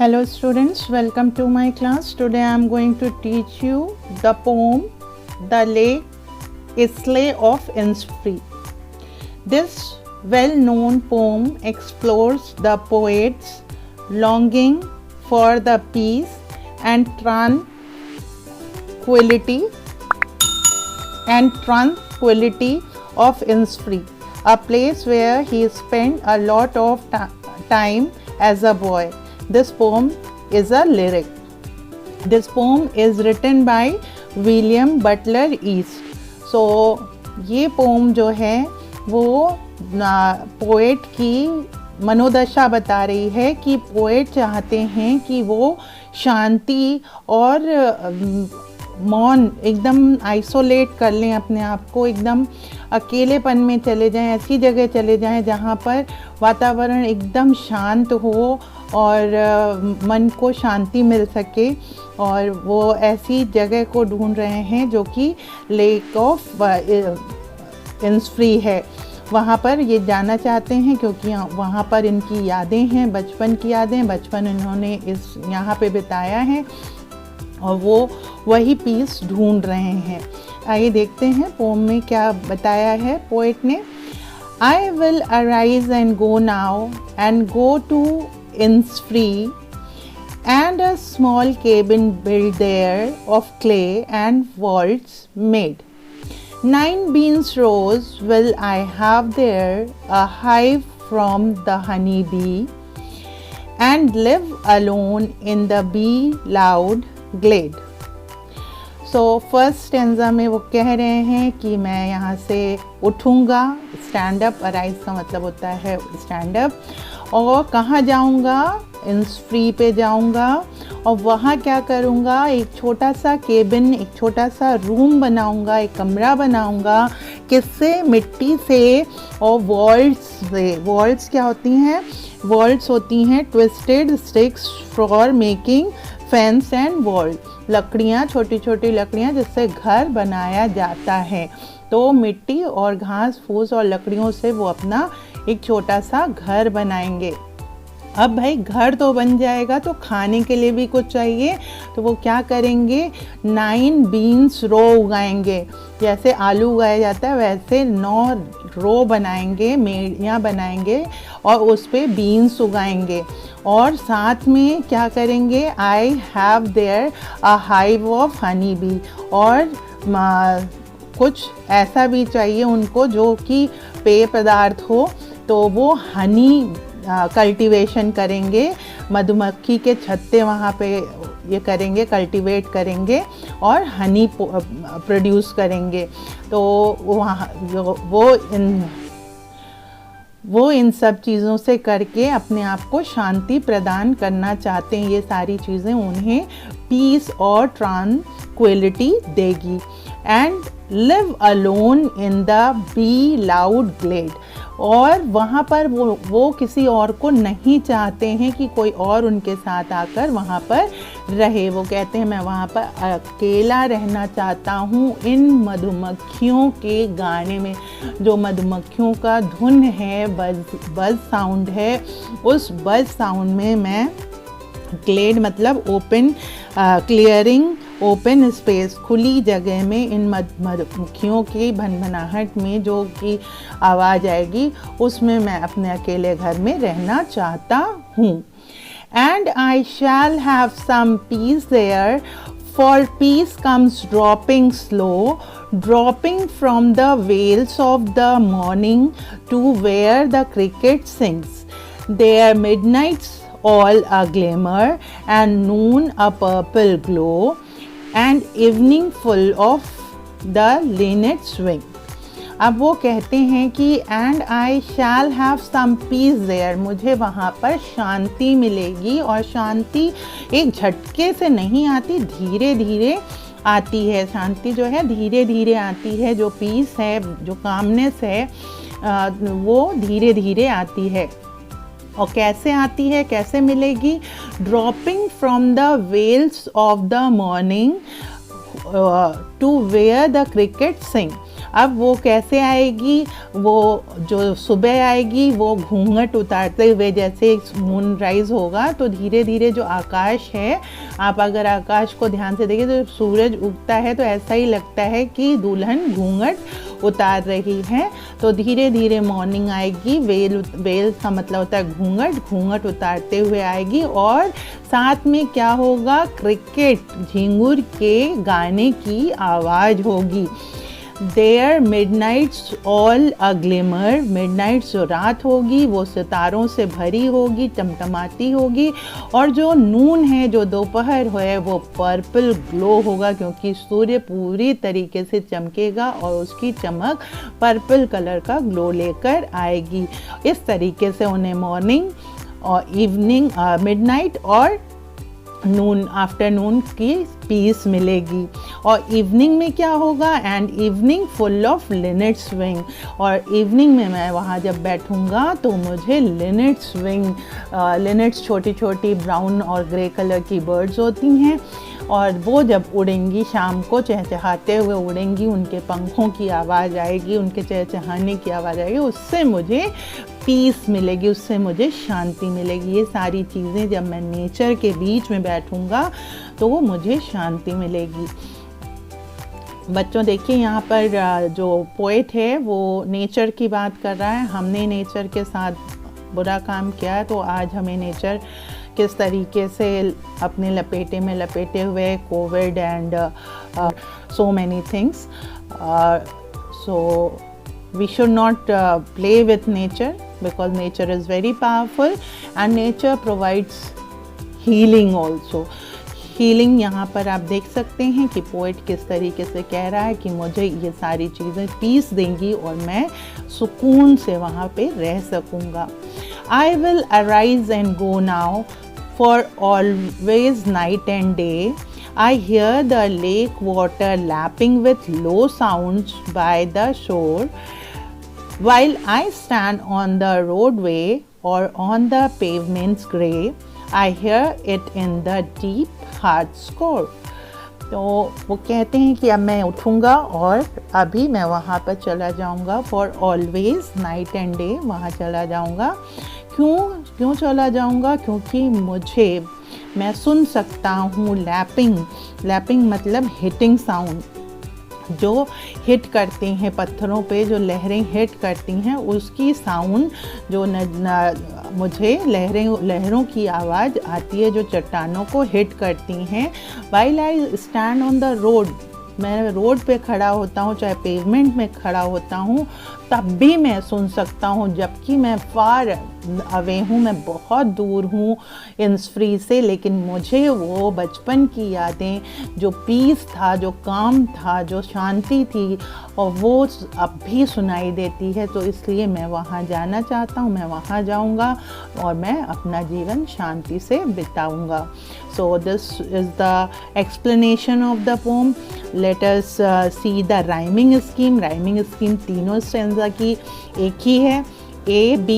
Hello students, welcome to my class. Today I am going to teach you the poem The Lake Islay of Innisfree. This well-known poem explores the poet's longing for the peace and tranquility of Innisfree, a place where he spent a lot of time as a boy. This poem is a lyric. This poem is written by William Butler Yeats. So ये pome जो है वो poet की मनोदशा बता रही है कि पोएट चाहते हैं कि वो शांति और मौन एकदम आइसोलेट कर लें अपने आप को, एकदम अकेलेपन में चले जाएं, ऐसी जगह चले जाएं जहाँ पर वातावरण एकदम शांत हो और मन को शांति मिल सके। और वो ऐसी जगह को ढूंढ रहे हैं जो कि लेक ऑफ इन्निसफ्री है। वहाँ पर ये जाना चाहते हैं क्योंकि वहाँ पर इनकी यादें हैं, बचपन की यादें, बचपन इन्होंने इस यहाँ पे बिताया है और वो वही पीस ढूंढ रहे हैं। आइए देखते हैं पोम में क्या बताया है पोएट ने। I will arise and go now and go to Innisfree and a small cabin built there of clay and vaults made. 9 beans rows will I have there, a hive from the honey bee, and live alone in the bee loud glade. So first stanza में वो कह रहे हैं कि मैं यहाँ से उठूँगा, stand up, arise का मतलब होता है स्टैंड अप, और कहाँ जाऊँगा, इन्निसफ्री पे जाऊँगा और वहाँ क्या करूँगा, एक छोटा सा केबिन, एक छोटा सा रूम बनाऊँगा, एक कमरा बनाऊँगा। किससे? मिट्टी से और वॉल्ट्स से। वॉल्ट्स क्या होती हैं? वॉल्ट्स होती हैं twisted sticks for making fence and wall, लकड़ियाँ, छोटी छोटी लकड़ियाँ जिससे घर बनाया जाता है। तो मिट्टी और घास फूस और लकड़ियों से वो अपना एक छोटा सा घर बनाएंगे। अब भाई घर तो बन जाएगा तो खाने के लिए भी कुछ चाहिए, तो वो क्या करेंगे, 9 बीन्स रो उगाएंगे। जैसे आलू उगाया जाता है वैसे 9 रो बनाएंगे, मेड़ियाँ बनाएंगे और उस पर बीन्स उगाएंगे। और साथ में क्या करेंगे, I have there a hive of honey bee, और कुछ ऐसा भी चाहिए उनको जो कि पेय पदार्थ हो, तो वो हनी कल्टीवेशन करेंगे, मधुमक्खी के छत्ते वहाँ पे ये करेंगे, कल्टीवेट करेंगे और हनी प्रोड्यूस करेंगे। तो वहाँ वो इन सब चीज़ों से करके अपने आप को शांति प्रदान करना चाहते हैं। ये सारी चीज़ें उन्हें पीस और ट्रांक्विलिटी देगी। And live alone in the bee loud glade, और वहाँ पर वो किसी और को नहीं चाहते हैं कि कोई और उनके साथ आकर वहाँ पर रहे। वो कहते हैं मैं वहाँ पर अकेला रहना चाहता हूँ इन मधुमक्खियों के गाने में। जो मधुमक्खियों का धुन है, बज साउंड है, उस बज साउंड में मैं, ग्लेड मतलब ओपन, क्लियरिंग, ओपन स्पेस, खुली जगह में, इन मधुमक्खियों की भनभनाहट में जो कि आवाज़ आएगी उसमें मैं अपने अकेले घर में रहना चाहता हूँ। And I shall have some peace there, for peace comes dropping slow, dropping from the vales of the morning to where the cricket sings. Their midnights all a glimmer and noon a purple glow and evening full of the linnet's wing. अब वो कहते हैं कि and I shall have some peace there, मुझे वहाँ पर शांति मिलेगी। और शांति एक झटके से नहीं आती, धीरे धीरे आती है। शांति जो है धीरे धीरे आती है, जो पीस है, जो कामनेस है, वो धीरे धीरे आती है। और कैसे आती है, कैसे मिलेगी? Dropping from the veils of the morning to where the cricket sing, अब वो कैसे आएगी, वो जो सुबह आएगी वो घूंघट उतारते हुए, जैसे मून राइज होगा तो धीरे धीरे जो आकाश है, आप अगर आकाश को ध्यान से देखें तो सूरज उगता है तो ऐसा ही लगता है कि दुल्हन घूंघट उतार रही है। तो धीरे धीरे मॉर्निंग आएगी, वेल का मतलब होता है घूंघट, घूंघट उतारते हुए आएगी। और साथ में क्या होगा, क्रिकेट झिंगुर के गाने की आवाज़ होगी। There midnight's all a glimmer, midnights जो रात होगी वो सितारों से भरी होगी, टमटमाती होगी। और जो नून है, जो दोपहर है, वो पर्पल ग्लो होगा, क्योंकि सूर्य पूरी तरीके से चमकेगा और उसकी चमक पर्पल कलर का ग्लो लेकर आएगी। इस तरीके से उन्हें मॉर्निंग और इवनिंग, मिडनाइट और नून, आफ्टरनून की पीस मिलेगी। और इवनिंग में क्या होगा, and evening full of Lynette swing, और इवनिंग में मैं वहाँ जब बैठूँगा तो मुझे लिनेट स्विंग, लिनेट्स छोटी छोटी ब्राउन और ग्रे कलर की बर्ड्स होती हैं, और वो जब उड़ेंगी शाम को चहचहाते हुए उड़ेंगी, उनके पंखों की आवाज़ आएगी, उनके चहचहाने की आवाज़ आएगी, उससे मुझे पीस मिलेगी, उससे मुझे शांति मिलेगी। ये सारी चीज़ें जब मैं नेचर के बीच में बैठूँगा तो वो मुझे शांति मिलेगी। बच्चों देखिए यहाँ पर जो पोएट है वो नेचर की बात कर रहा है। हमने नेचर के साथ बुरा काम किया है, तो आज हमें नेचर किस तरीके से अपने लपेटे में लपेटे हुए, Covid and so many things, so we should not play with nature, because nature is very powerful and nature provides healing also. Healing यहाँ पर आप देख सकते हैं कि पोएट किस तरीके से कह रहा है कि मुझे ये सारी चीज़ें पीस देंगी और मैं सुकून से वहाँ पे रह सकूँगा। I will arise and go now, for always night and day. I hear the lake water lapping with low sounds by the shore. While I stand on the roadway or on the pavement's grey, I hear it in the deep heart score. तो वो कहते हैं कि अब मैं उठूँगा और अभी मैं वहाँ पर चला जाऊँगा, for always night and day वहाँ चला जाऊँगा। क्यों चला जाऊँगा, क्योंकि मैं सुन सकता हूँ लैपिंग मतलब हिटिंग साउंड, जो हिट करते हैं पत्थरों पे, जो लहरें हिट करती हैं उसकी साउंड, जो मुझे लहरों की आवाज़ आती है जो चट्टानों को हिट करती हैं। While I stand on the road, मैं रोड पे खड़ा होता हूँ, चाहे पेवमेंट में खड़ा होता हूँ, तब भी मैं सुन सकता हूँ, जबकि मैं फार अवे हूँ, मैं बहुत दूर हूँ इंसफ्री से, लेकिन मुझे वो बचपन की यादें, जो पीस था, जो काम था, जो शांति थी, और वो अब भी सुनाई देती है। तो इसलिए मैं वहाँ जाना चाहता हूँ, मैं वहाँ जाऊँगा और मैं अपना जीवन शांति से बिताऊँगा। So this is the explanation of the poem. Let us see the rhyming scheme. Rhyming scheme तीनों स्टैंजा की एक ही है, A B,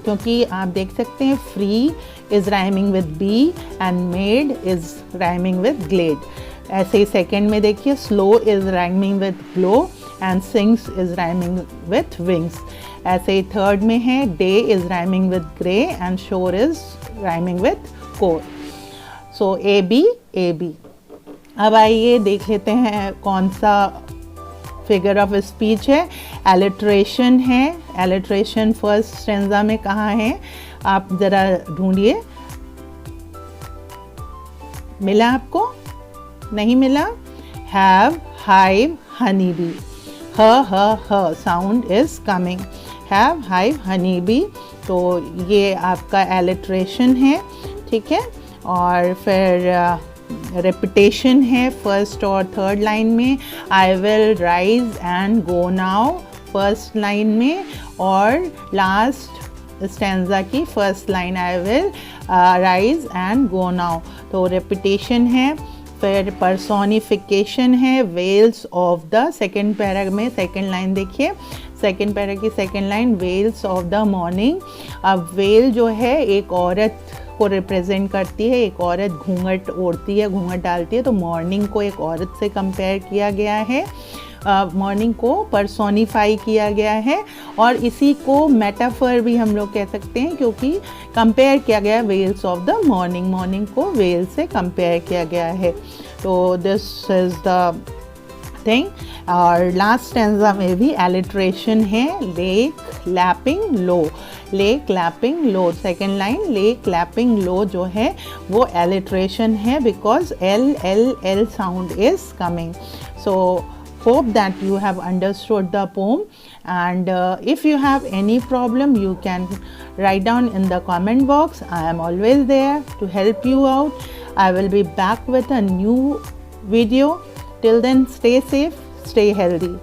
क्योंकि आप देख सकते हैं free is rhyming with B and made is rhyming with glade. ऐसे ही सेकेंड में देखिए slow is rhyming with glow and sings is rhyming with wings. ऐसे ही थर्ड में है day is rhyming with grey and shore is rhyming with core. So A B. अब आइए देख लेते हैं कौन सा फिगर ऑफ स्पीच है। एलिट्रेशन है। एलिट्रेशन फर्स्ट स्टैंजा में कहाँ है, आप ज़रा ढूंढिए। मिला आपको? नहीं मिला? Have, hive, honey bee. H sound is coming. Have, hive, honey bee. तो ये आपका एलिट्रेशन है, ठीक है। और फिर रेपिटेशन है फर्स्ट और थर्ड लाइन में। I will rise and go now first line में, और लास्ट स्टैंजा की first line I will rise and go now. तो रेपिटेशन है। फिर पर्सोनिफिकेशन है veils of the, second para में सेकेंड लाइन देखिए, सेकेंड पैरा की second line, veils of the morning. अब वेल जो है एक औरत को रिप्रेजेंट करती है, एक औरत घूंघट ओढ़ती है, घूंघट डालती है, तो मॉर्निंग को एक औरत से कंपेयर किया गया है। मॉर्निंग को पर्सोनिफाई किया गया है, और इसी को मेटाफर भी हम लोग कह सकते हैं, क्योंकि कंपेयर किया गया veils of the morning, morning को वेल से कंपेयर किया गया है। तो दिस इज़ द थिंग। और लास्ट स्टैंजा में भी एलिट्रेशन है, lake lapping low, lake lapping low, second line lake lapping low जो है वो एलिट्रेशन है, because L L L sound is coming. So hope that you have understood the poem, and if you have any problem you can write down in the comment box. I am always there to help you out. I will be back with a new video. Till then, stay safe, stay healthy.